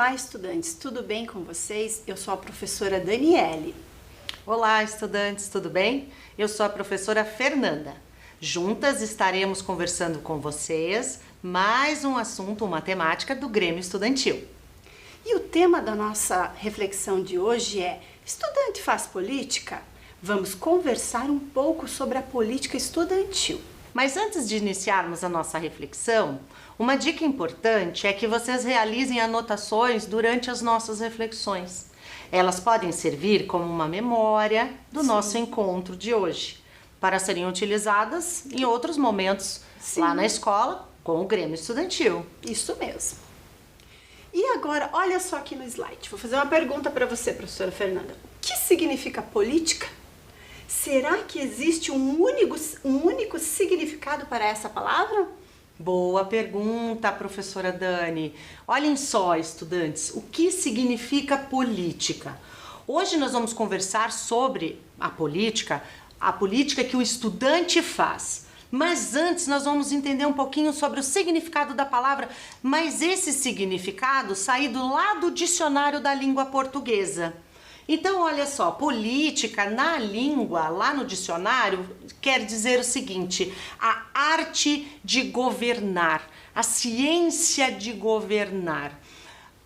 Olá, estudantes, tudo bem com vocês? Eu sou a professora Daniele. Olá, estudantes, tudo bem? Eu sou a professora Fernanda. Juntas estaremos conversando com vocês mais um assunto, uma temática do Grêmio Estudantil. E o tema da nossa reflexão de hoje é: estudante faz política? Vamos conversar um pouco sobre a política estudantil. Mas antes de iniciarmos a nossa reflexão, uma dica importante é que vocês realizem anotações durante as nossas reflexões. Elas podem servir como uma memória do nosso encontro de hoje, para serem utilizadas em outros momentos lá na escola com o Grêmio Estudantil. Isso mesmo. E agora, olha só aqui no slide. Vou fazer uma pergunta para você, professora Fernanda. O que significa política? Será que existe um único significado para essa palavra? Boa pergunta, professora Dani. Olhem só, estudantes, o que significa política? Hoje nós vamos conversar sobre a política que o estudante faz. Mas antes nós vamos entender um pouquinho sobre o significado da palavra, mas esse significado saído lá do dicionário da língua portuguesa. Então, olha só, política na língua, lá no dicionário, quer dizer o seguinte: a arte de governar, a ciência de governar.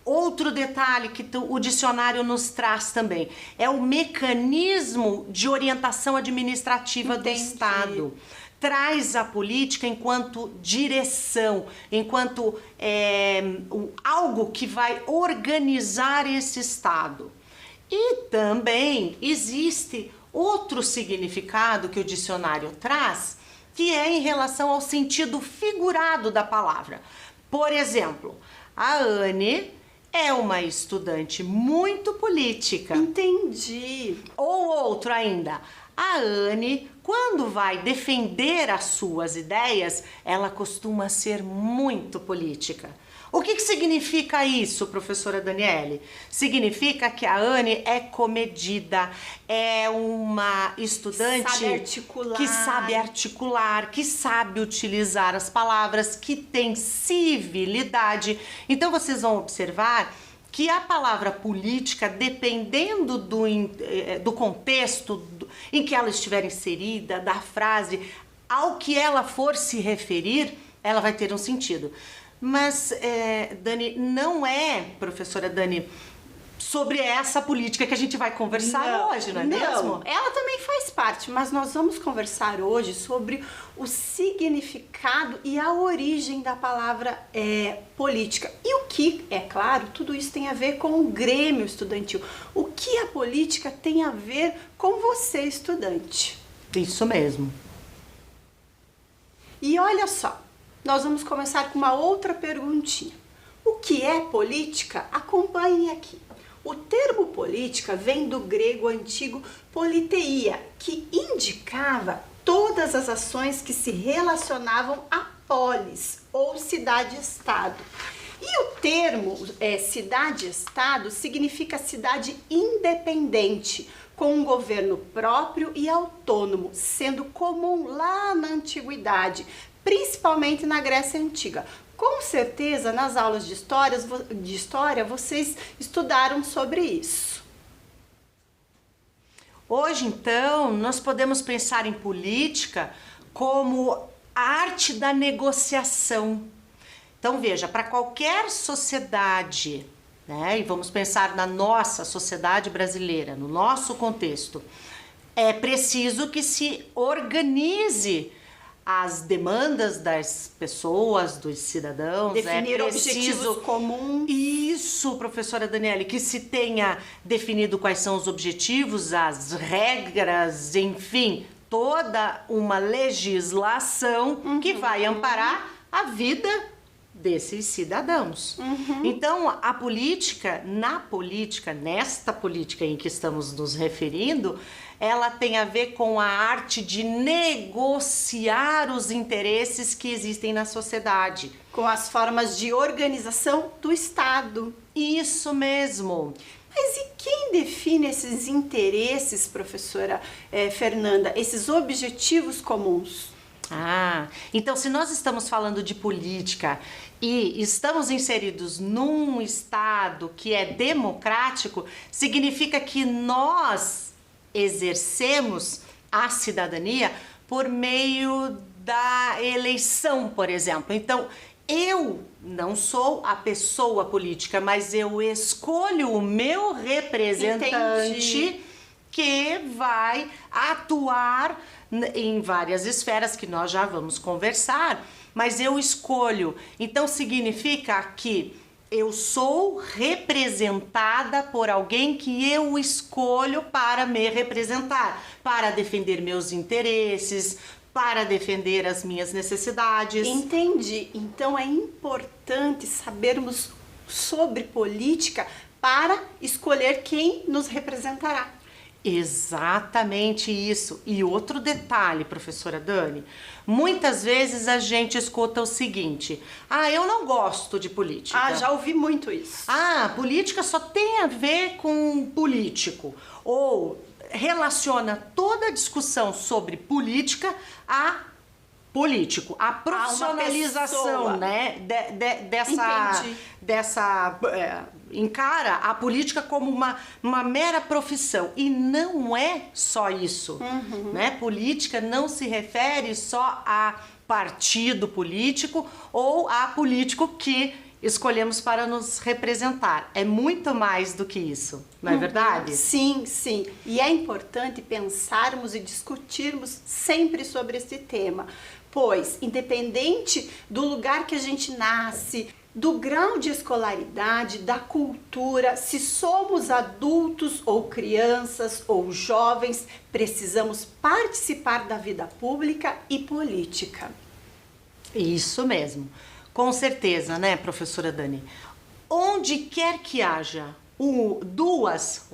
Outro detalhe que o dicionário nos traz também é o mecanismo de orientação administrativa do Estado. Traz a política enquanto direção, enquanto algo que vai organizar esse Estado. E também existe outro significado que o dicionário traz, que é em relação ao sentido figurado da palavra. Por exemplo, a Anne é uma estudante muito política. Entendi. Ou outro ainda, a Anne, quando vai defender as suas ideias, ela costuma ser muito política. O que significa isso, professora Daniele? Significa que a Anne é comedida, é uma estudante que sabe articular, que sabe utilizar as palavras, que tem civilidade. Então vocês vão observar que a palavra política, dependendo do contexto em que ela estiver inserida, da frase, ao que ela for se referir, ela vai ter um sentido. Mas, Dani, não é, professora Dani, sobre essa política que a gente vai conversar hoje, não é mesmo? Ela também faz parte, mas nós vamos conversar hoje sobre o significado e a origem da palavra política. E o que, é claro, tudo isso tem a ver com o Grêmio Estudantil. O que a política tem a ver com você, estudante? Isso mesmo. E olha só. Nós vamos começar com uma outra perguntinha. O que é política? Acompanhem aqui. O termo política vem do grego antigo politeia, que indicava todas as ações que se relacionavam a polis, ou cidade-estado. E o termo cidade-estado significa cidade independente, com um governo próprio e autônomo, sendo comum lá na antiguidade, principalmente na Grécia Antiga. Com certeza, nas aulas de história, vocês estudaram sobre isso. Hoje, então, nós podemos pensar em política como a arte da negociação. Então, veja, para qualquer sociedade, né, e vamos pensar na nossa sociedade brasileira, no nosso contexto, é preciso que se organize as demandas das pessoas, dos cidadãos. Definir objetivos comuns. Isso, professora Daniele, que se tenha definido quais são os objetivos, as regras, enfim, toda uma legislação que vai amparar a vida desses cidadãos. Então, a política, nesta política em que estamos nos referindo, ela tem a ver com a arte de negociar os interesses que existem na sociedade. Com as formas de organização do Estado. Isso mesmo. Mas e quem define esses interesses, professora Fernanda, esses objetivos comuns? Ah, então se nós estamos falando de política e estamos inseridos num estado que é democrático, significa que nós exercemos a cidadania por meio da eleição, por exemplo. Então, eu não sou a pessoa política, mas eu escolho o meu representante. Entendi. Que vai atuar em várias esferas que nós já vamos conversar, mas eu escolho. Então significa que eu sou representada por alguém que eu escolho para me representar, para defender meus interesses, para defender as minhas necessidades. Entendi. Então é importante sabermos sobre política para escolher quem nos representará. Exatamente isso. E outro detalhe, professora Dani, muitas vezes a gente escuta o seguinte: ah, eu não gosto de política. Ah, já ouvi muito isso. Ah, política só tem a ver com político. Ou relaciona toda a discussão sobre política a político, a profissionalização, né, encara a política como uma mera profissão, e não é só isso, né? Política não se refere só a partido político ou a político que escolhemos para nos representar. É muito mais do que isso, não é verdade? Sim, sim. E é importante pensarmos e discutirmos sempre sobre esse tema, pois, independente do lugar que a gente nasce, do grau de escolaridade, da cultura, se somos adultos ou crianças ou jovens, precisamos participar da vida pública e política. Isso mesmo. Com certeza, né, professora Dani? Onde quer que haja duas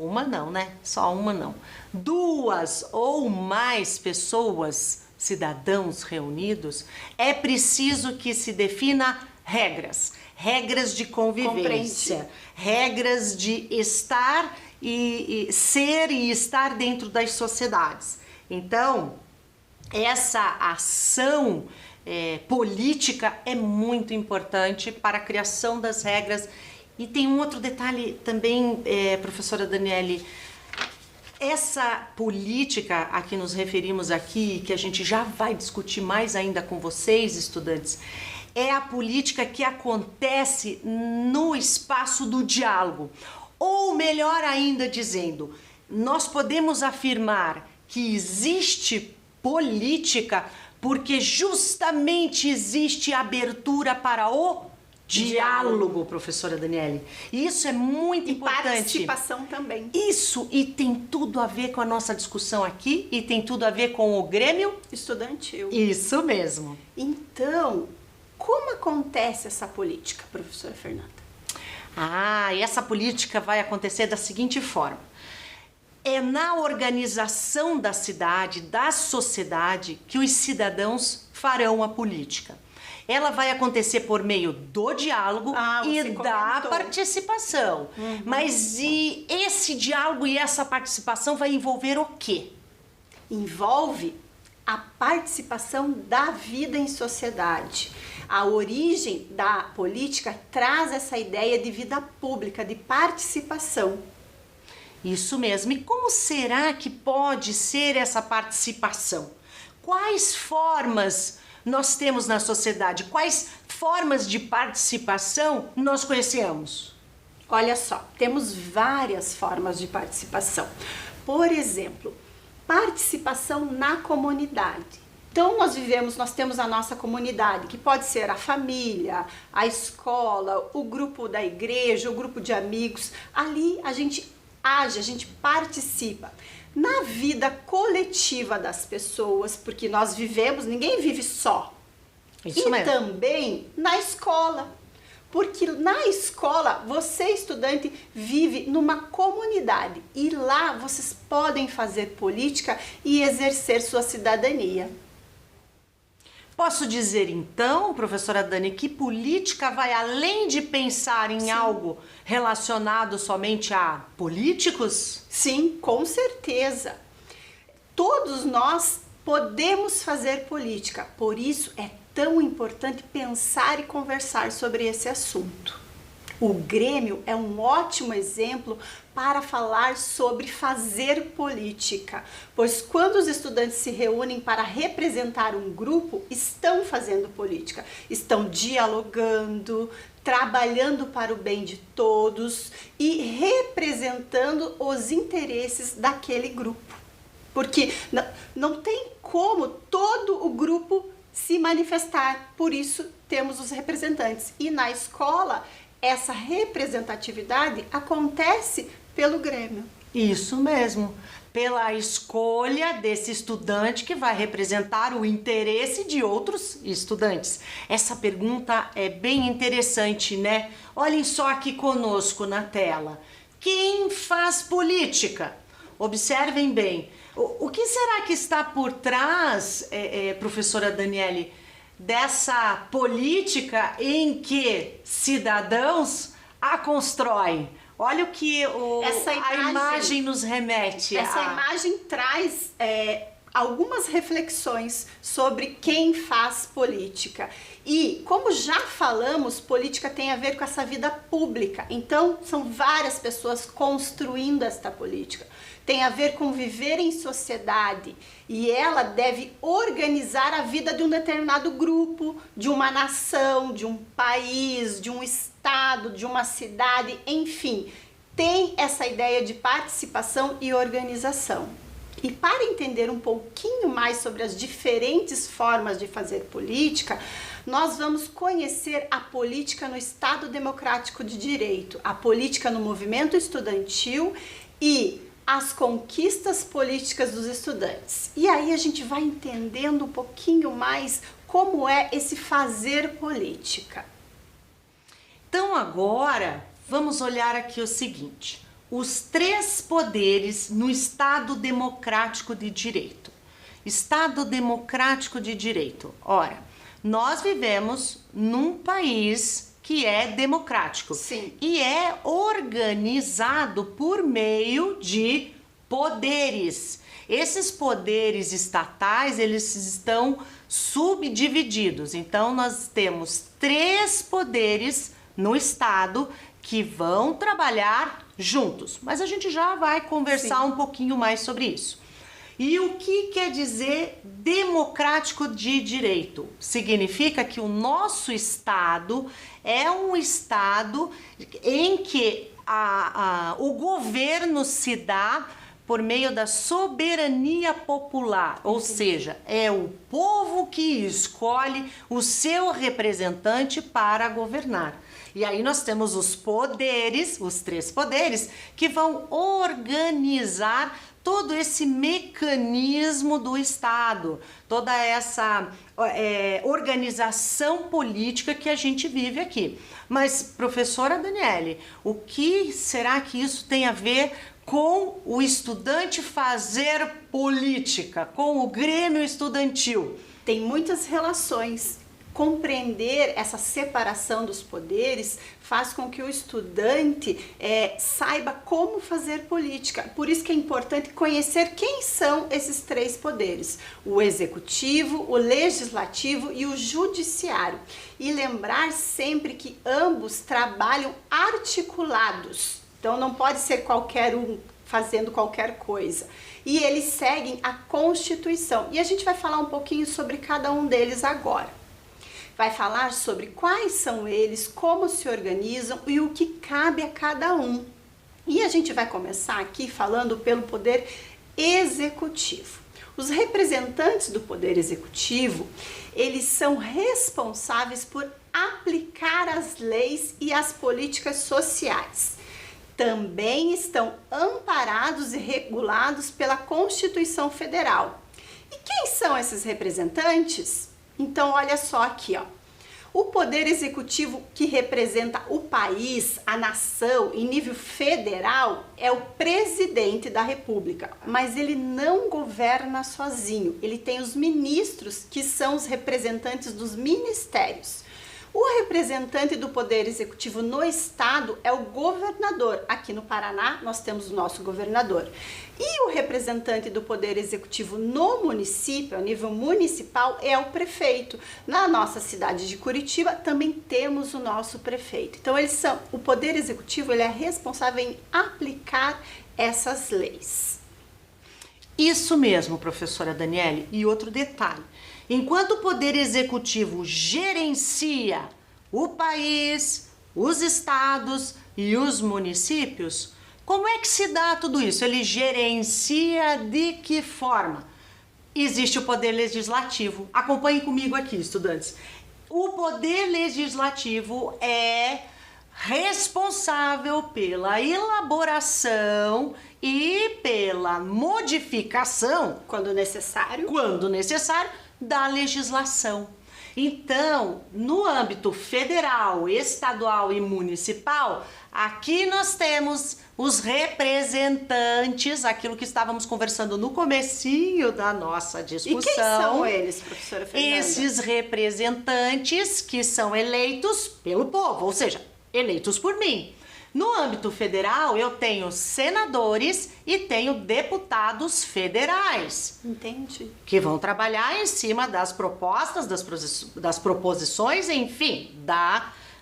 ou mais pessoas, cidadãos reunidos, é preciso que se defina regras de convivência, regras de estar e ser e estar dentro das sociedades. Então, essa ação política é muito importante para a criação das regras. E tem um outro detalhe também, professora Daniele, essa política a que nos referimos aqui, que a gente já vai discutir mais ainda com vocês, estudantes, é a política que acontece no espaço do diálogo. Ou melhor ainda dizendo, nós podemos afirmar que existe política porque justamente existe abertura para o diálogo, professora Daniele. E isso é muito importante. Participação também. Isso, e tem tudo a ver com a nossa discussão aqui, e tem tudo a ver com o Grêmio Estudantil. Isso mesmo. Então, como acontece essa política, professora Fernanda? Ah, e essa política vai acontecer da seguinte forma. É na organização da cidade, da sociedade, que os cidadãos farão a política. Ela vai acontecer por meio do diálogo e da participação. Mas e esse diálogo e essa participação vai envolver o quê? Envolve a participação da vida em sociedade. A origem da política traz essa ideia de vida pública, de participação. Isso mesmo. E como será que pode ser essa participação? Quais formas nós temos na sociedade? Quais formas de participação nós conhecemos? Olha só, temos várias formas de participação. Por exemplo, participação na comunidade. Então nós temos a nossa comunidade, que pode ser a família, a escola, o grupo da igreja, o grupo de amigos. Ali a gente age, a gente participa na vida coletiva das pessoas, porque nós vivemos, ninguém vive só. Isso e mesmo. Também na escola, porque na escola você, estudante, vive numa comunidade e lá vocês podem fazer política e exercer sua cidadania. Posso dizer então, professora Dani, que política vai além de pensar em algo relacionado somente a políticos? Sim, com certeza. Todos nós podemos fazer política, por isso é tão importante pensar e conversar sobre esse assunto. O Grêmio é um ótimo exemplo para falar sobre fazer política, pois quando os estudantes se reúnem para representar um grupo, estão fazendo política, estão dialogando, trabalhando para o bem de todos e representando os interesses daquele grupo. Porque não tem como todo o grupo se manifestar, por isso temos os representantes. E na escola, essa representatividade acontece pelo Grêmio. Isso mesmo, pela escolha desse estudante que vai representar o interesse de outros estudantes. Essa pergunta é bem interessante, né? Olhem só aqui conosco na tela. Quem faz política? Observem bem. O que será que está por trás, professora Daniele, dessa política em que cidadãos a constroem? Olha o que a imagem nos remete. Essa imagem traz algumas reflexões sobre quem faz política. E, como já falamos, política tem a ver com essa vida pública. Então, são várias pessoas construindo esta política. Tem a ver com viver em sociedade e ela deve organizar a vida de um determinado grupo, de uma nação, de um país, de um estado, de uma cidade, enfim. Tem essa ideia de participação e organização. E para entender um pouquinho mais sobre as diferentes formas de fazer política, nós vamos conhecer a política no Estado Democrático de Direito, a política no movimento estudantil e as conquistas políticas dos estudantes. E aí a gente vai entendendo um pouquinho mais como é esse fazer política. Então agora vamos olhar aqui o seguinte: os 3 poderes no Estado Democrático de Direito. Estado Democrático de Direito. Ora, nós vivemos num país que é democrático. Sim. E é organizado por meio de poderes. Esses poderes estatais, eles estão subdivididos. Então, nós temos 3 poderes no Estado que vão trabalhar juntos. Mas a gente já vai conversar um pouquinho mais sobre isso. E o que quer dizer democrático de direito? Significa que o nosso Estado é um Estado em que o governo se dá por meio da soberania popular, ou seja, é o povo que escolhe o seu representante para governar. E aí nós temos os poderes, os 3 poderes, que vão organizar todo esse mecanismo do Estado, toda essa organização política que a gente vive aqui. Mas, professora Daniele, o que será que isso tem a ver com o estudante fazer política, com o Grêmio estudantil? Tem muitas relações. Compreender essa separação dos poderes faz com que o estudante saiba como fazer política. Por isso que é importante conhecer quem são esses 3 poderes: o executivo, o legislativo e o judiciário. E lembrar sempre que ambos trabalham articulados. Então não pode ser qualquer um fazendo qualquer coisa. E eles seguem a Constituição. E a gente vai falar um pouquinho sobre cada um deles agora. Vai falar sobre quais são eles, como se organizam e o que cabe a cada um. E a gente vai começar aqui falando pelo poder executivo. Os representantes do poder executivo, eles são responsáveis por aplicar as leis e as políticas sociais. Também estão amparados e regulados pela Constituição Federal. E quem são esses representantes? Então, olha só aqui, ó. O poder executivo que representa o país, a nação, em nível federal, é o presidente da República, mas ele não governa sozinho. Ele tem os ministros, que são os representantes dos ministérios. O representante do Poder Executivo no Estado é o governador. Aqui no Paraná, nós temos o nosso governador. E o representante do Poder Executivo no município, a nível municipal, é o prefeito. Na nossa cidade de Curitiba, também temos o nosso prefeito. Então, o Poder Executivo ele é responsável em aplicar essas leis. Isso mesmo, professora Daniele. E outro detalhe. Enquanto o Poder Executivo gerencia o país, os estados e os municípios, como é que se dá tudo isso? Ele gerencia de que forma? Existe o Poder Legislativo. Acompanhem comigo aqui, estudantes. O Poder Legislativo é responsável pela elaboração e pela modificação, quando necessário, da legislação. Então, no âmbito federal, estadual e municipal, aqui nós temos os representantes, aquilo que estávamos conversando no comecinho da nossa discussão. E quem são eles, professora Fernanda? Esses representantes que são eleitos pelo povo, ou seja, eleitos por mim. No âmbito federal, eu tenho senadores e tenho deputados federais. Entendi. Que vão trabalhar em cima das propostas, das proposições, enfim,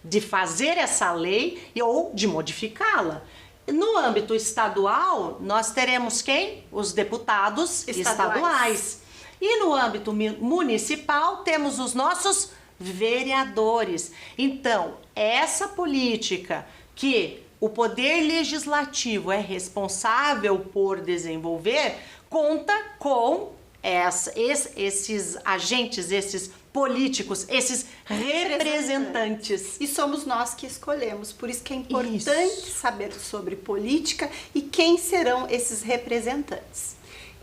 de fazer essa lei ou de modificá-la. No âmbito estadual, nós teremos quem? Os deputados estaduais. E no âmbito municipal, temos os nossos vereadores. Então, essa política que o Poder Legislativo é responsável por desenvolver, conta com esses agentes, esses políticos, esses representantes. E somos nós que escolhemos, por isso que é importante saber sobre política e quem serão esses representantes.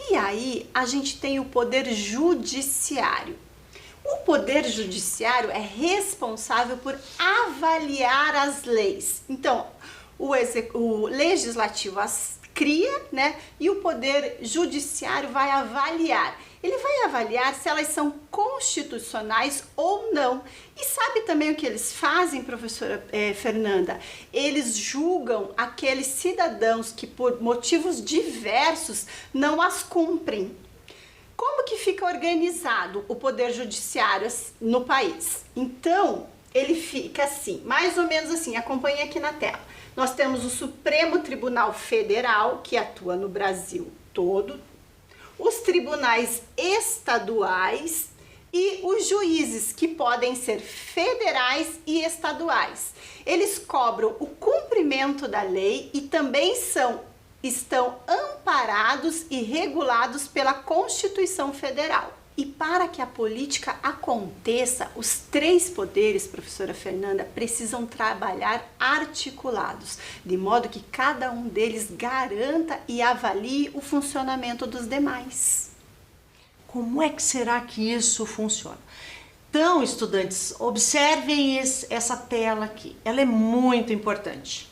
E aí a gente tem o Poder Judiciário. O Poder Judiciário é responsável por avaliar as leis. Então, o Legislativo as cria, né? E o Poder Judiciário vai avaliar. Ele vai avaliar se elas são constitucionais ou não. E sabe também o que eles fazem, professora Fernanda? Eles julgam aqueles cidadãos que, por motivos diversos, não as cumprem. Como que fica organizado o Poder Judiciário no país? Então, ele fica assim, mais ou menos assim, acompanhe aqui na tela. Nós temos o Supremo Tribunal Federal, que atua no Brasil todo, os tribunais estaduais e os juízes, que podem ser federais e estaduais. Eles cobram o cumprimento da lei e também estão amparados e regulados pela Constituição Federal. E para que a política aconteça, os três poderes, professora Fernanda, precisam trabalhar articulados, de modo que cada um deles garanta e avalie o funcionamento dos demais. Como é que será que isso funciona? Então, estudantes, observem essa tela aqui. Ela é muito importante.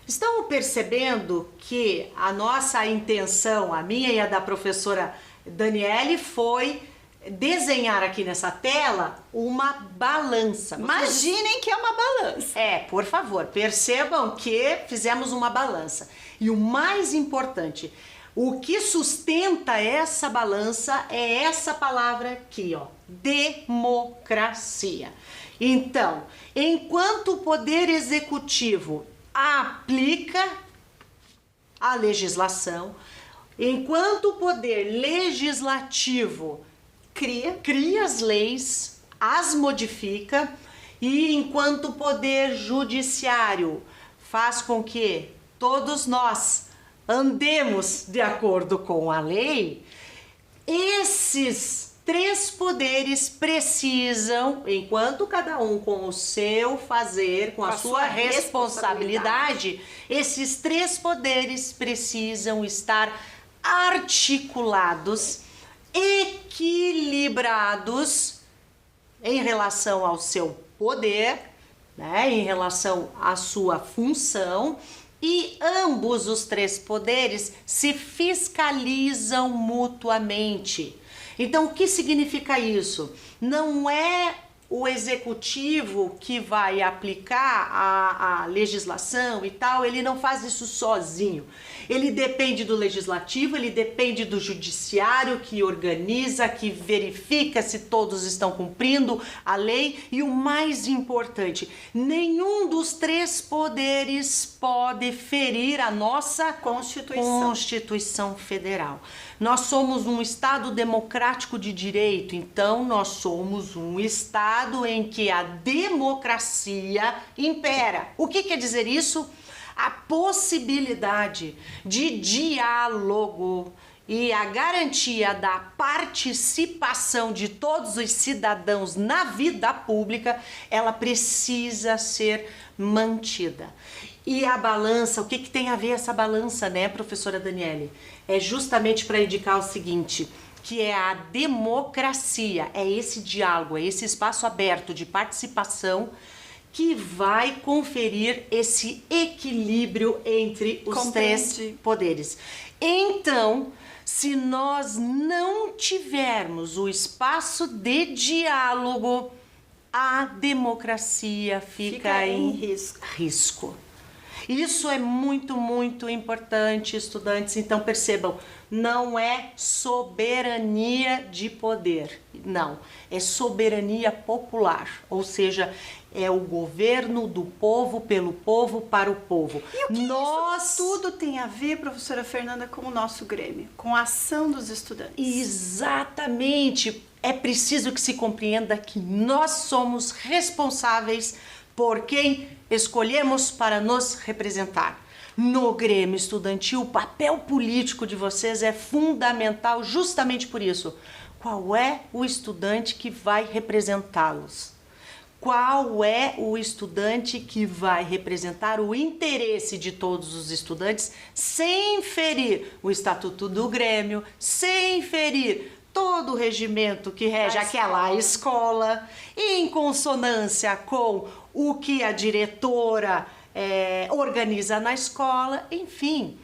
Estão percebendo que a nossa intenção, a minha e a da professora Daniele, foi desenhar aqui nessa tela uma balança. Imaginem que é uma balança. Por favor, percebam que fizemos uma balança. E o mais importante, o que sustenta essa balança é essa palavra aqui, ó, democracia. Então, enquanto o Poder Executivo aplica a legislação, enquanto o Poder Legislativo cria as leis, as modifica, e enquanto o Poder Judiciário faz com que todos nós andemos de acordo com a lei, esses três poderes precisam, enquanto cada um com o seu fazer, com a sua responsabilidade, esses três poderes precisam estar articulados, equilibrados em relação ao seu poder, né, em relação à sua função, e ambos os três poderes se fiscalizam mutuamente. Então, o que significa isso? Não é o executivo que vai aplicar a legislação e tal, ele não faz isso sozinho. Ele depende do legislativo, ele depende do judiciário que organiza, que verifica se todos estão cumprindo a lei e o mais importante, nenhum dos três poderes pode ferir a nossa Constituição Federal. Nós somos um Estado democrático de direito, então nós somos um Estado em que a democracia impera. O que quer dizer isso? A possibilidade de diálogo e a garantia da participação de todos os cidadãos na vida pública, ela precisa ser mantida. E a balança, o que tem a ver essa balança, né, professora Daniele? É justamente para indicar o seguinte, que é a democracia, é esse diálogo, é esse espaço aberto de participação que vai conferir esse equilíbrio entre os três poderes. Então, se nós não tivermos o espaço de diálogo, a democracia fica em risco. Isso é muito, muito importante, estudantes. Então percebam, não é soberania de poder, não, é soberania popular, ou seja, é o governo do povo, pelo povo, para o povo. E o que isso tudo tem a ver, professora Fernanda, com o nosso Grêmio, com a ação dos estudantes? Exatamente, é preciso que se compreenda que nós somos responsáveis por quem escolhemos para nos representar. No Grêmio Estudantil, o papel político de vocês é fundamental justamente por isso. Qual é o estudante que vai representá-los? Qual é o estudante que vai representar o interesse de todos os estudantes sem ferir o Estatuto do Grêmio, sem ferir todo o regimento que rege aquela escola, em consonância com o que a diretora organiza na escola, enfim,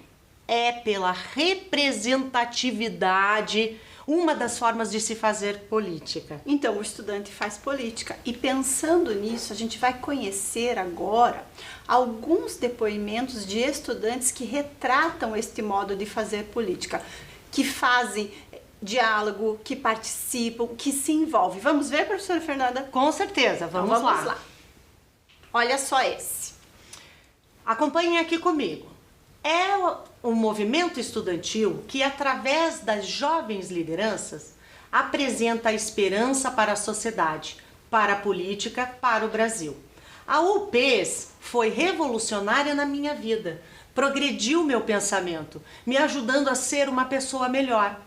é pela representatividade uma das formas de se fazer política. Então, o estudante faz política e pensando nisso, a gente vai conhecer agora alguns depoimentos de estudantes que retratam este modo de fazer política, que fazem diálogo, que participam, que se envolvem. Vamos ver, professora Fernanda? Com certeza, vamos lá. Olha só esse. Acompanhem aqui comigo. É um movimento estudantil que, através das jovens lideranças, apresenta a esperança para a sociedade, para a política, para o Brasil. A UPES foi revolucionária na minha vida, progrediu meu pensamento, me ajudando a ser uma pessoa melhor.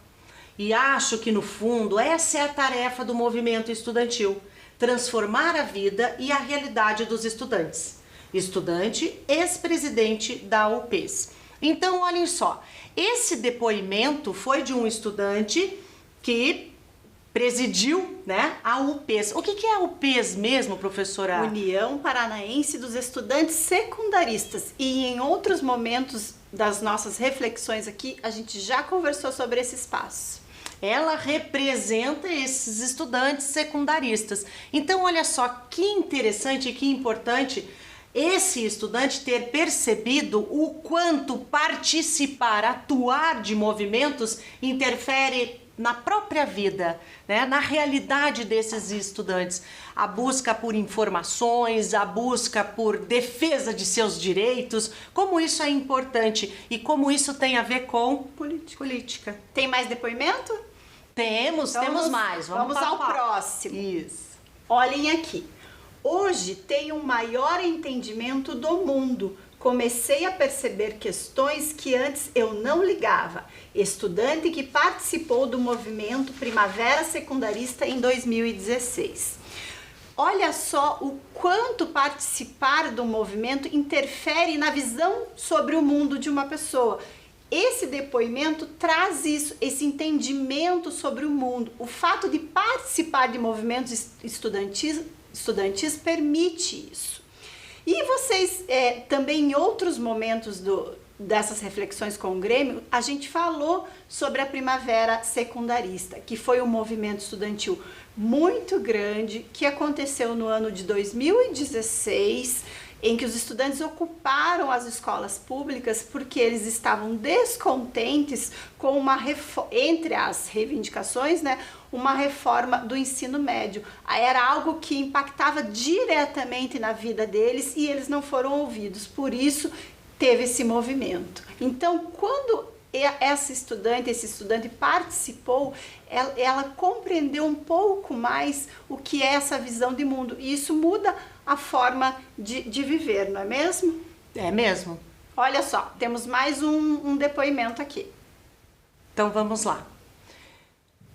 E acho que, no fundo, essa é a tarefa do movimento estudantil, transformar a vida e a realidade dos estudantes. Estudante, ex-presidente da UPES. Então, olhem só, esse depoimento foi de um estudante que presidiu, né, a UPES. O que é a UPES mesmo, professora? União Paranaense dos Estudantes Secundaristas. E em outros momentos das nossas reflexões aqui, a gente já conversou sobre esse espaço. Ela representa esses estudantes secundaristas. Então, olha só que interessante e que importante esse estudante ter percebido o quanto participar, atuar de movimentos interfere na própria vida, né? Na realidade desses estudantes. A busca por informações, a busca por defesa de seus direitos, como isso é importante e como isso tem a ver com política. Tem mais depoimento? Temos mais. Vamos ao próximo. Isso. Olhem aqui. Hoje tenho um maior entendimento do mundo. Comecei a perceber questões que antes eu não ligava. Estudante que participou do movimento Primavera Secundarista em 2016. Olha só o quanto participar do movimento interfere na visão sobre o mundo de uma pessoa. Esse depoimento traz isso, esse entendimento sobre o mundo. O fato de participar de movimentos estudantis permite isso. E vocês também em outros momentos dessas reflexões com o Grêmio, a gente falou sobre a Primavera Secundarista, que foi um movimento estudantil muito grande que aconteceu no ano de 2016, em que os estudantes ocuparam as escolas públicas porque eles estavam descontentes com entre as reivindicações, né, uma reforma do ensino médio. Era algo que impactava diretamente na vida deles e eles não foram ouvidos, por isso teve esse movimento. Então, quando esse estudante participou, ela compreendeu um pouco mais o que é essa visão de mundo. E isso muda a forma de viver, não é mesmo? É mesmo. Olha só, temos mais um depoimento aqui. Então vamos lá.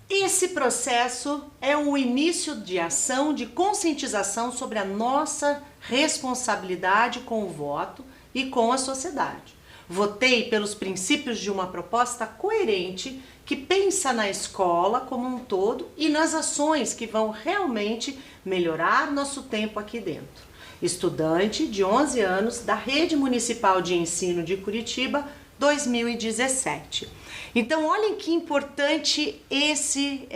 Esse processo é o início de ação de conscientização sobre a nossa responsabilidade com o voto e com a sociedade. Votei pelos princípios de uma proposta coerente que pensa na escola como um todo e nas ações que vão realmente melhorar nosso tempo aqui dentro. Estudante de 11 anos da Rede Municipal de Ensino de Curitiba, 2017. Então, olhem que importante esse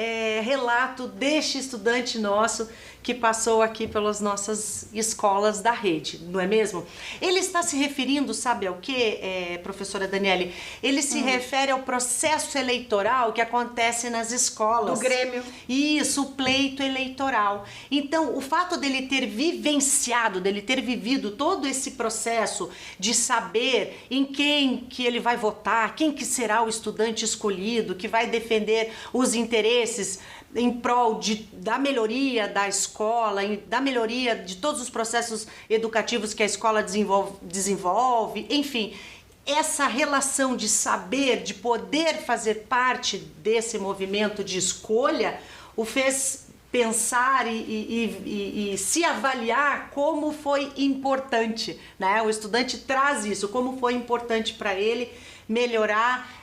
relato deste estudante nosso que passou aqui pelas nossas escolas da rede, não é mesmo? Ele está se referindo, sabe ao que, professora Daniele? Ele se refere ao processo eleitoral que acontece nas escolas. Do Grêmio. Isso, o pleito eleitoral. Então, o fato dele ter vivenciado, dele ter vivido todo esse processo de saber em quem que ele vai votar, quem que será o estudante escolhido, que vai defender os interesses em prol da melhoria da escola, da melhoria de todos os processos educativos que a escola desenvolve, enfim, essa relação de saber, de poder fazer parte desse movimento de escolha, o fez pensar e se avaliar como foi importante, né? O estudante traz isso, como foi importante para ele melhorar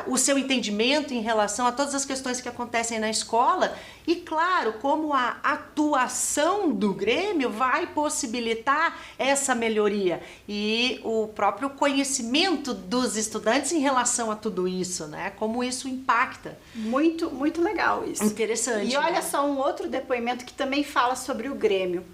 o seu entendimento em relação a todas as questões que acontecem na escola e, claro, como a atuação do Grêmio vai possibilitar essa melhoria e o próprio conhecimento dos estudantes em relação a tudo isso, né? Como isso impacta. Muito, muito legal isso. Interessante. E olha só um outro depoimento que também fala sobre o Grêmio.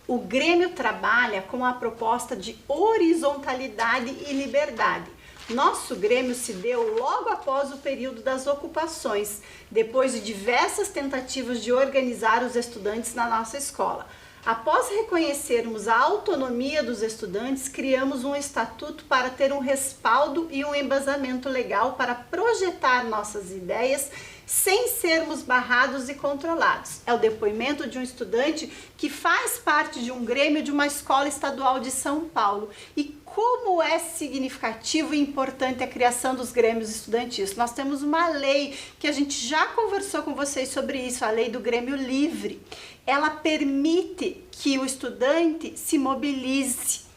O Grêmio trabalha com a proposta de horizontalidade e liberdade. Nosso Grêmio se deu logo após o período das ocupações, depois de diversas tentativas de organizar os estudantes na nossa escola. Após reconhecermos a autonomia dos estudantes, criamos um estatuto para ter um respaldo e um embasamento legal para projetar nossas ideias sem sermos barrados e controlados. É o depoimento de um estudante que faz parte de um Grêmio de uma escola estadual de São Paulo. E como é significativo e importante a criação dos grêmios estudantis. Nós temos uma lei que a gente já conversou com vocês sobre isso, a lei do Grêmio Livre. Ela permite que o estudante se mobilize.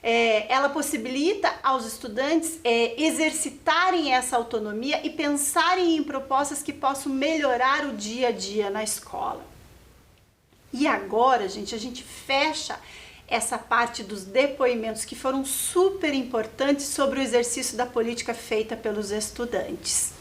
Ela possibilita aos estudantes exercitarem essa autonomia e pensarem em propostas que possam melhorar o dia a dia na escola. E agora, gente, a gente fecha essa parte dos depoimentos que foram super importantes sobre o exercício da política feita pelos estudantes.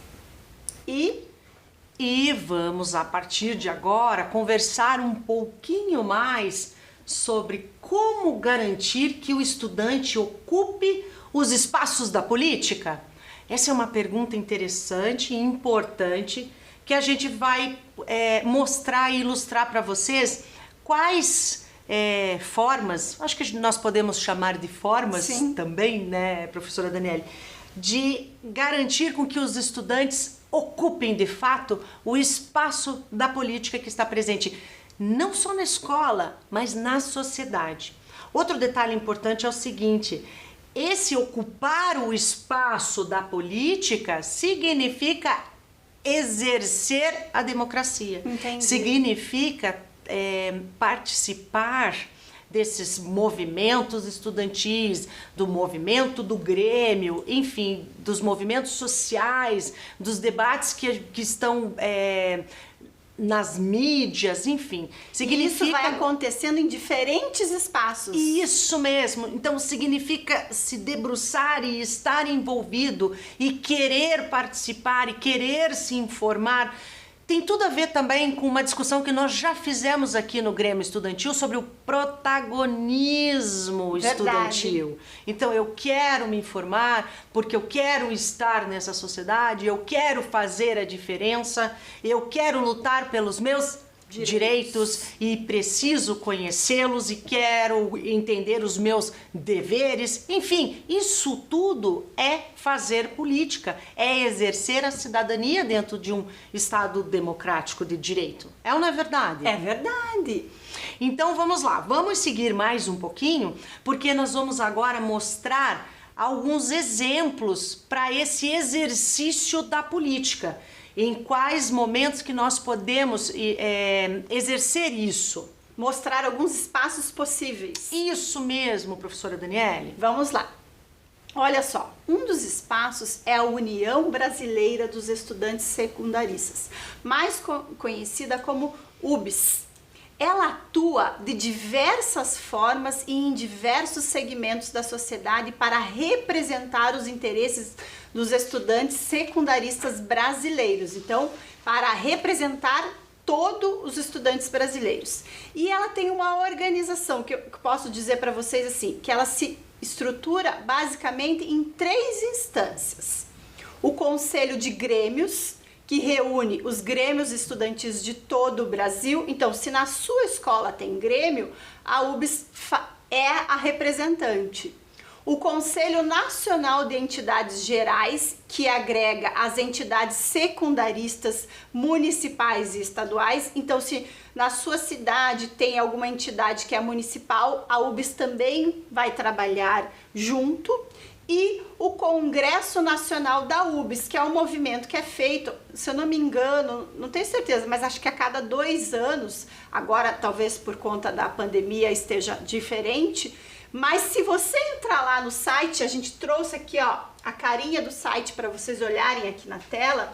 E vamos, a partir de agora, conversar um pouquinho mais sobre como garantir que o estudante ocupe os espaços da política. Essa é uma pergunta interessante e importante que a gente vai mostrar e ilustrar para vocês quais formas, acho que nós podemos chamar de formas Sim. também, né, professora Daniele, de garantir com que os estudantes ocupem de fato o espaço da política que está presente, não só na escola, mas na sociedade. Outro detalhe importante é o seguinte: esse ocupar o espaço da política significa exercer a democracia. Entendi. Significa participar desses movimentos estudantis, do movimento do Grêmio, enfim, dos movimentos sociais, dos debates que estão nas mídias, enfim. Significa... Isso vai acontecendo em diferentes espaços. Isso mesmo. Então significa se debruçar e estar envolvido e querer participar e querer se informar. Tem tudo a ver também com uma discussão que nós já fizemos aqui no Grêmio Estudantil sobre o protagonismo estudantil. Então eu quero me informar porque eu quero estar nessa sociedade, eu quero fazer a diferença, eu quero lutar pelos meus direitos e preciso conhecê-los e quero entender os meus deveres. Enfim, isso tudo é fazer política, é exercer a cidadania dentro de um Estado democrático de direito. É ou não é verdade? É verdade. Então vamos lá, vamos seguir mais um pouquinho, porque nós vamos agora mostrar alguns exemplos para esse exercício da política. Em quais momentos que nós podemos exercer isso? Mostrar alguns espaços possíveis. Isso mesmo, professora Daniele. Vamos lá. Olha só, um dos espaços é a União Brasileira dos Estudantes Secundaristas, mais conhecida como UBS. Ela atua de diversas formas e em diversos segmentos da sociedade para representar os interesses dos estudantes secundaristas brasileiros. Então, para representar todos os estudantes brasileiros. E ela tem uma organização que eu posso dizer para vocês assim, que ela se estrutura basicamente em 3 instâncias. O Conselho de Grêmios, que reúne os grêmios estudantis de todo o Brasil. Então, se na sua escola tem grêmio, a UBS é a representante. O Conselho Nacional de Entidades Gerais, que agrega as entidades secundaristas municipais e estaduais. Então, se na sua cidade tem alguma entidade que é municipal, a UBS também vai trabalhar junto. E o Congresso Nacional da UBS, que é um movimento que é feito, se eu não me engano, não tenho certeza, mas acho que a cada 2 anos, agora talvez por conta da pandemia esteja diferente, mas se você entrar lá no site, a gente trouxe aqui ó, a carinha do site para vocês olharem aqui na tela,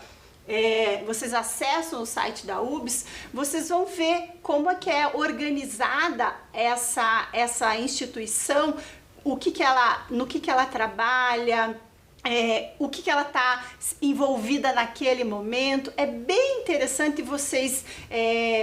vocês acessam o site da UBS, vocês vão ver como é que é organizada essa instituição, no que ela trabalha, o que ela está envolvida naquele momento. É bem interessante vocês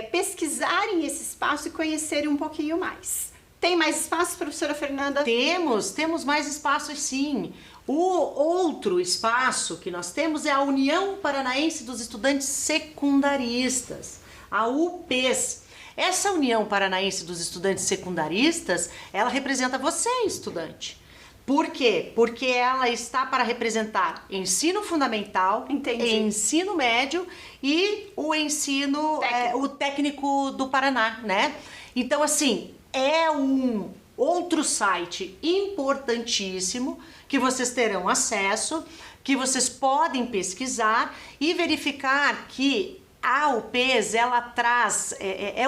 pesquisarem esse espaço e conhecerem um pouquinho mais. Tem mais espaço, professora Fernanda? Temos mais espaços sim. O outro espaço que nós temos é a União Paranaense dos Estudantes Secundaristas, a UPES. Essa União Paranaense dos Estudantes Secundaristas, ela representa você, estudante. Por quê? Porque ela está para representar ensino fundamental, ensino médio e o ensino o técnico do Paraná, né? Então, assim, é um outro site importantíssimo que vocês terão acesso, que vocês podem pesquisar e verificar que a UPES, ela traz,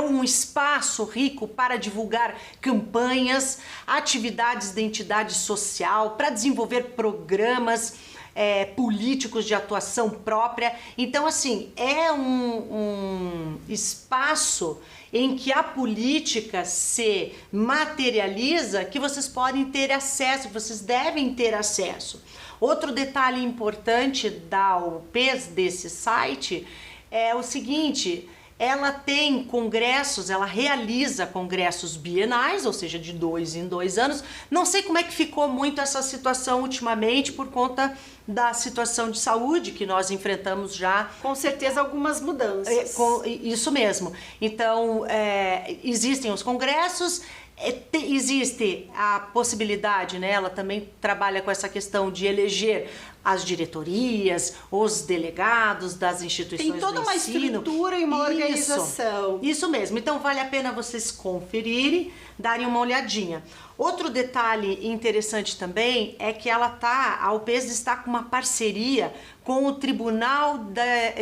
um espaço rico para divulgar campanhas, atividades de identidade social, para desenvolver programas políticos de atuação própria. Então, assim, é um espaço em que a política se materializa, que vocês podem ter acesso, vocês devem ter acesso. Outro detalhe importante da UPES, desse site, é o seguinte: ela tem congressos, ela realiza congressos bienais, ou seja, de 2 em 2 anos. Não sei como é que ficou muito essa situação ultimamente por conta da situação de saúde que nós enfrentamos já. Com certeza algumas mudanças. Isso mesmo. Então, existem os congressos, existe a possibilidade, né? Ela também trabalha com essa questão de eleger as diretorias, os delegados das instituições do ensino. Tem toda uma estrutura e uma organização. Isso mesmo. Então vale a pena vocês conferirem, darem uma olhadinha. Outro detalhe interessante também é que a UPES está com uma parceria com o Tribunal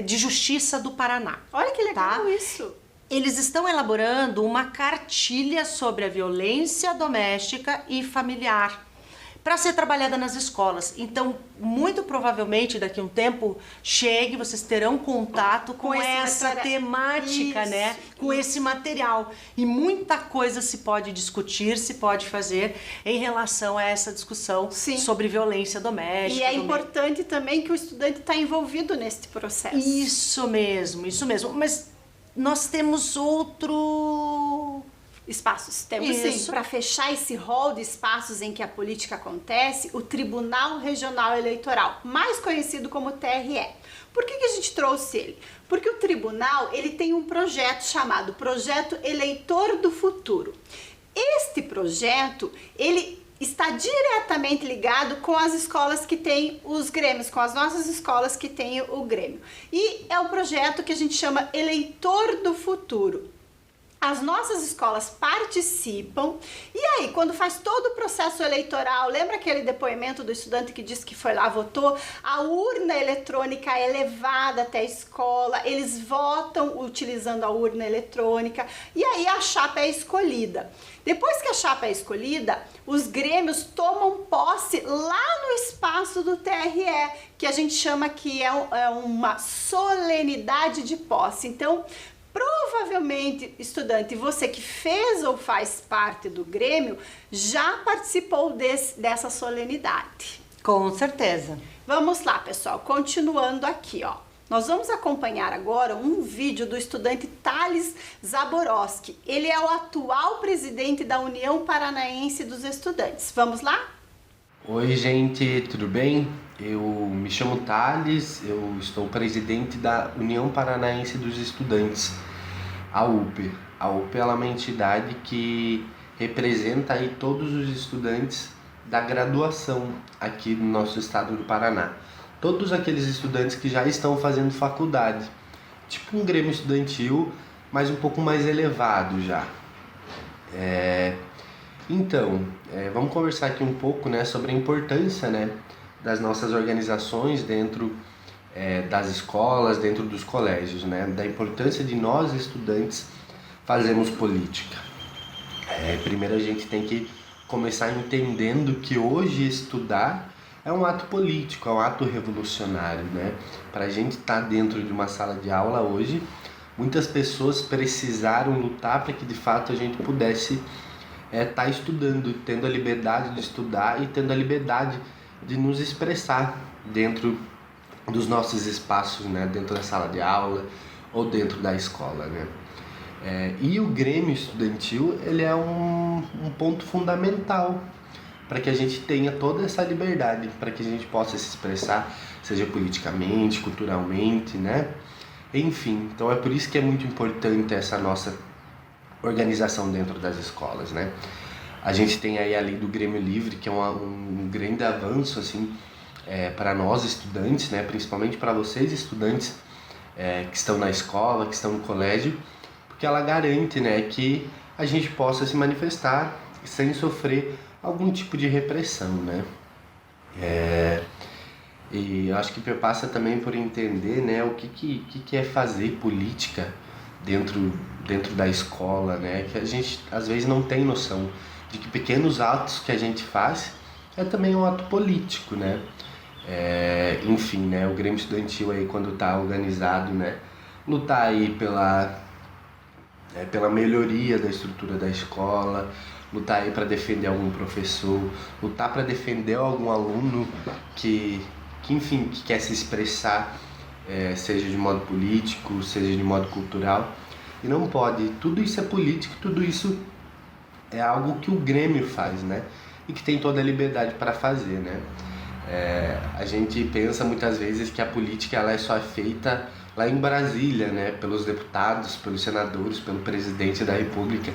de Justiça do Paraná. Olha que legal isso! Eles estão elaborando uma cartilha sobre a violência doméstica e familiar, para ser trabalhada nas escolas. Então, muito provavelmente, daqui a um tempo, vocês terão contato com essa temática, né? Com esse material. E muita coisa se pode discutir, se pode fazer em relação a essa discussão sobre violência doméstica. E é importante também que o estudante está envolvido nesse processo. Isso mesmo. Mas nós temos espaços. Temos sim. Para fechar esse rol de espaços em que a política acontece, o Tribunal Regional Eleitoral, mais conhecido como TRE. Por que a gente trouxe ele? Porque o tribunal ele tem um projeto chamado Projeto Eleitor do Futuro. Este projeto, ele está diretamente ligado com as escolas que têm os grêmios, com as nossas escolas que têm o grêmio. E é o projeto que a gente chama Eleitor do Futuro. As nossas escolas participam e aí, quando faz todo o processo eleitoral, lembra aquele depoimento do estudante que disse que foi lá, votou? A urna eletrônica é levada até a escola, eles votam utilizando a urna eletrônica e aí a chapa é escolhida. Depois que a chapa é escolhida, os grêmios tomam posse lá no espaço do TRE, que a gente chama que é uma solenidade de posse. Então, provavelmente, estudante, você que fez ou faz parte do grêmio, já participou dessa solenidade. Com certeza. Vamos lá, pessoal, continuando aqui, ó. Nós vamos acompanhar agora um vídeo do estudante Thales Zaborowski. Ele é o atual presidente da União Paranaense dos Estudantes. Vamos lá? Oi, gente, tudo bem? Eu me chamo Thales, eu estou presidente da União Paranaense dos Estudantes, a UP. A UP é uma entidade que representa aí todos os estudantes da graduação aqui no nosso estado do Paraná. Todos aqueles estudantes que já estão fazendo faculdade, tipo um grêmio estudantil, mas um pouco mais elevado já. Então, vamos conversar aqui um pouco, né, sobre a importância, né, das nossas organizações dentro das escolas, dentro dos colégios, né, da importância de nós, estudantes, fazermos política. Primeiro a gente tem que começar entendendo que hoje estudar é um ato político, é um ato revolucionário, né? Para a gente estar dentro de uma sala de aula hoje, muitas pessoas precisaram lutar para que de fato a gente pudesse estar estudando, tendo a liberdade de estudar e tendo a liberdade de nos expressar dentro dos nossos espaços, né? Dentro da sala de aula ou dentro da escola, né? E o Grêmio Estudantil, ele é um ponto fundamental para que a gente tenha toda essa liberdade, para que a gente possa se expressar, seja politicamente, culturalmente, né? Enfim, então é por isso que é muito importante essa nossa organização dentro das escolas, né? A gente tem aí a lei do Grêmio Livre, que é um grande avanço, assim, para nós estudantes, né? Principalmente para vocês estudantes que estão na escola, que estão no colégio, porque ela garante, né, que a gente possa se manifestar sem sofrer algum tipo de repressão, né? E eu acho que passa também por entender, né, o que é fazer política dentro da escola, né? Que a gente às vezes não tem noção de que pequenos atos que a gente faz é também um ato político, né? Enfim, né, o Grêmio Estudantil aí, quando está organizado, né, lutar aí pela melhoria da estrutura da escola, lutar aí para defender algum professor, lutar para defender algum aluno que enfim, que quer se expressar, seja de modo político, seja de modo cultural, e não pode. Tudo isso é político, tudo isso é algo que o Grêmio faz, né? E que tem toda a liberdade para fazer, né? A gente pensa muitas vezes que a política ela é só feita lá em Brasília, né? Pelos deputados, pelos senadores, pelo presidente da República.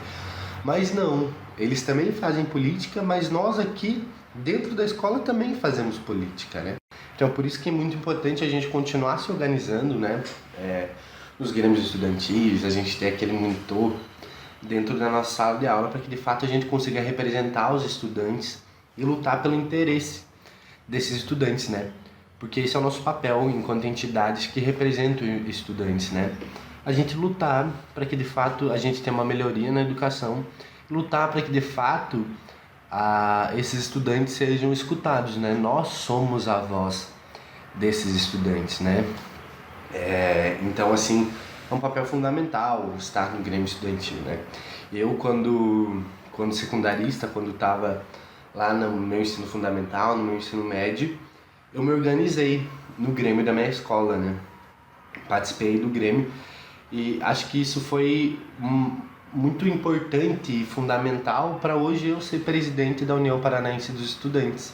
Mas não, eles também fazem política, mas nós aqui dentro da escola também fazemos política, né? Então por isso que é muito importante a gente continuar se organizando, né? Nos grêmios estudantis, a gente ter aquele monitor dentro da nossa sala de aula para que de fato a gente consiga representar os estudantes e lutar pelo interesse desses estudantes, né? Porque esse é o nosso papel enquanto entidades que representam estudantes, né? A gente lutar para que de fato a gente tenha uma melhoria na educação, lutar para que de fato esses estudantes sejam escutados, né? Nós somos a voz desses estudantes, né? Então, assim, é um papel fundamental estar no Grêmio Estudantil, né? Eu, quando secundarista, quando estava lá no meu ensino fundamental, no meu ensino médio, eu me organizei no Grêmio da minha escola, né? Participei do Grêmio e acho que isso foi muito importante e fundamental para hoje eu ser presidente da União Paranaense dos Estudantes.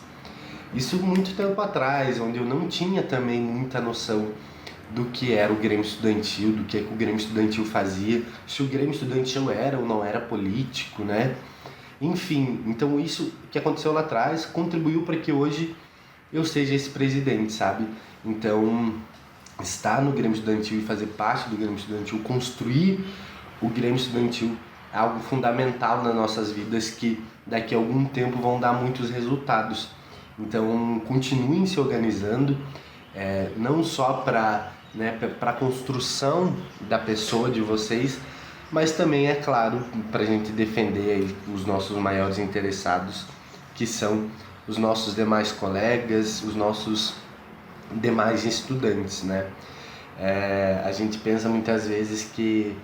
Isso muito tempo atrás, onde eu não tinha também muita noção do que era o Grêmio Estudantil, do que o Grêmio Estudantil fazia, se o Grêmio Estudantil era ou não era político, né? Enfim, então isso que aconteceu lá atrás contribuiu para que hoje eu seja esse presidente, sabe? Então, estar no Grêmio Estudantil e fazer parte do Grêmio Estudantil, construir o Grêmio Estudantil é algo fundamental nas nossas vidas que daqui a algum tempo vão dar muitos resultados. Então, continuem se organizando, não só para a construção da pessoa de vocês, mas também, é claro, para a gente defender os nossos maiores interessados, que são os nossos demais colegas, os nossos demais estudantes, né? A gente pensa muitas vezes que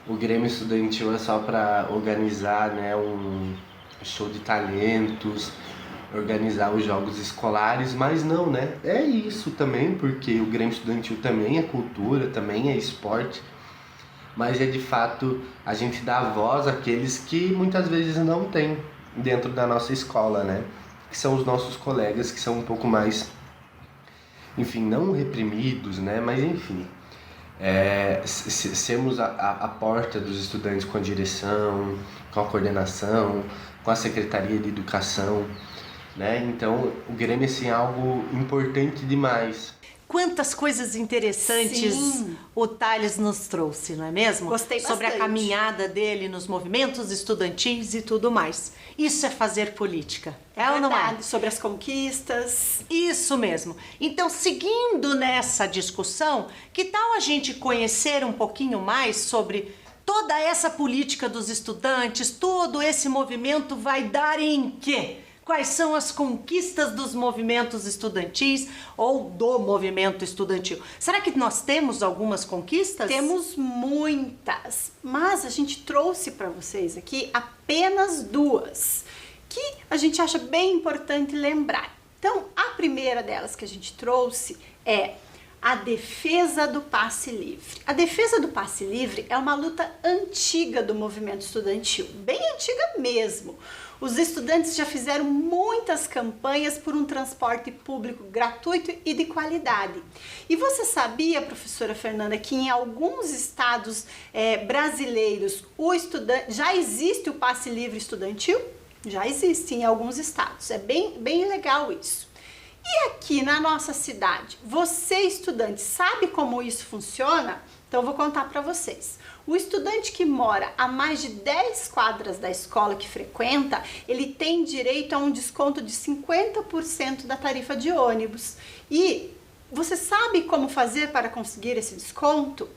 o Grêmio Estudantil é só para organizar, né, um show de talentos, organizar os jogos escolares, mas não, né? É isso também, porque o Grêmio Estudantil também é cultura, também é esporte, mas é de fato a gente dá voz àqueles que muitas vezes não tem dentro da nossa escola, né? Que são os nossos colegas, que são um pouco mais, enfim, não reprimidos, né? Mas enfim, sermos a porta dos estudantes com a direção, com a coordenação, com a Secretaria de Educação, né? Então o Grêmio assim, é algo importante demais. Quantas coisas interessantes Sim. o Thales nos trouxe, não é mesmo? Gostei Sobre a bastante. caminhada dele nos movimentos estudantis e tudo mais. Isso é fazer política, é ou não é? Verdade, sobre as conquistas. Isso mesmo. Então, seguindo nessa discussão, que tal a gente conhecer um pouquinho mais sobre toda essa política dos estudantes, todo esse movimento vai dar em quê? Quais são as conquistas dos movimentos estudantis ou do movimento estudantil? Será que nós temos algumas conquistas? Temos muitas, mas a gente trouxe para vocês aqui apenas duas, que a gente acha bem importante lembrar. Então, a primeira delas que a gente trouxe é a defesa do passe livre. A defesa do passe livre é uma luta antiga do movimento estudantil, bem antiga mesmo. Os estudantes já fizeram muitas campanhas por um transporte público gratuito e de qualidade. E você sabia, professora Fernanda, que em alguns estados brasileiros já existe o passe livre estudantil? Já existe em alguns estados. É bem legal isso. E aqui na nossa cidade, você estudante sabe como isso funciona? Então eu vou contar para vocês. O estudante que mora a mais de 10 quadras da escola que frequenta, ele tem direito a um desconto de 50% da tarifa de ônibus. E você sabe como fazer para conseguir esse desconto?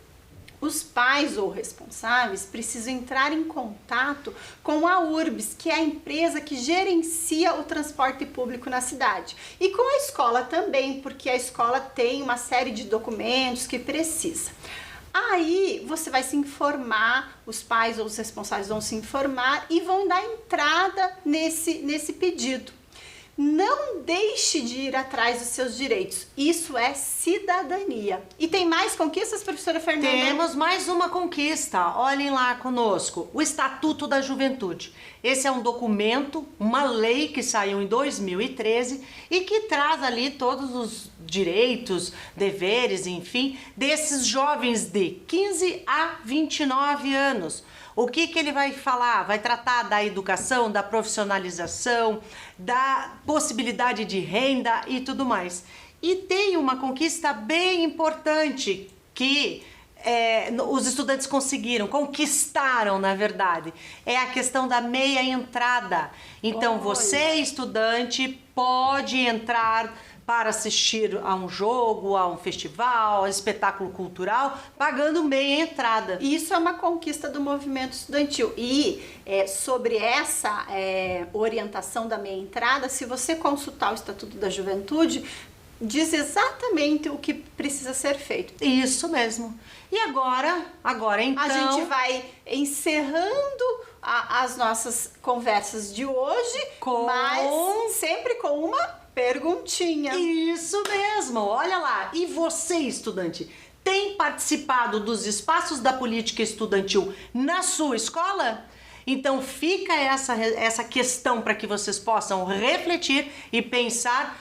Os pais ou responsáveis precisam entrar em contato com a URBS, que é a empresa que gerencia o transporte público na cidade. E com a escola também, porque a escola tem uma série de documentos que precisa. Aí você vai se informar, os pais ou os responsáveis vão se informar e vão dar entrada nesse pedido. Não deixe de ir atrás dos seus direitos. Isso é cidadania. E tem mais conquistas, professora Fernanda? Temos mais uma conquista. Olhem lá conosco. O Estatuto da Juventude. Esse é um documento, uma lei que saiu em 2013 e que traz ali todos os direitos, deveres, enfim, desses jovens de 15 a 29 anos. O que ele vai falar? Vai tratar da educação, da profissionalização, da possibilidade de renda e tudo mais. E tem uma conquista bem importante que os estudantes conquistaram, na verdade. É a questão da meia entrada. Então, você, estudante, pode entrar para assistir a um jogo, a um festival, a um espetáculo cultural, pagando meia entrada. Isso é uma conquista do movimento estudantil. E sobre essa orientação da meia entrada, se você consultar o Estatuto da Juventude, diz exatamente o que precisa ser feito. Isso mesmo. E agora então... A gente vai encerrando as nossas conversas de hoje, mas sempre com uma perguntinha. Isso mesmo, olha lá. E você, estudante, tem participado dos espaços da política estudantil na sua escola? Então fica essa questão para que vocês possam refletir e pensar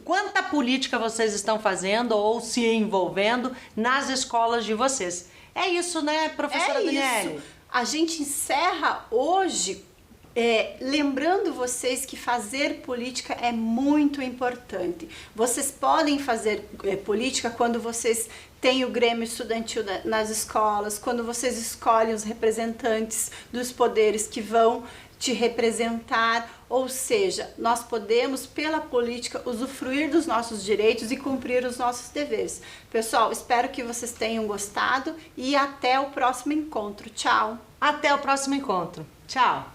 quanta política vocês estão fazendo ou se envolvendo nas escolas de vocês. É isso, né, professora Daniele? Isso. A gente encerra hoje lembrando vocês que fazer política é muito importante. Vocês podem fazer política quando vocês têm o Grêmio Estudantil nas escolas, quando vocês escolhem os representantes dos poderes que vão te representar, ou seja, nós podemos, pela política, usufruir dos nossos direitos e cumprir os nossos deveres. Pessoal, espero que vocês tenham gostado e até o próximo encontro. Tchau! Até o próximo encontro. Tchau!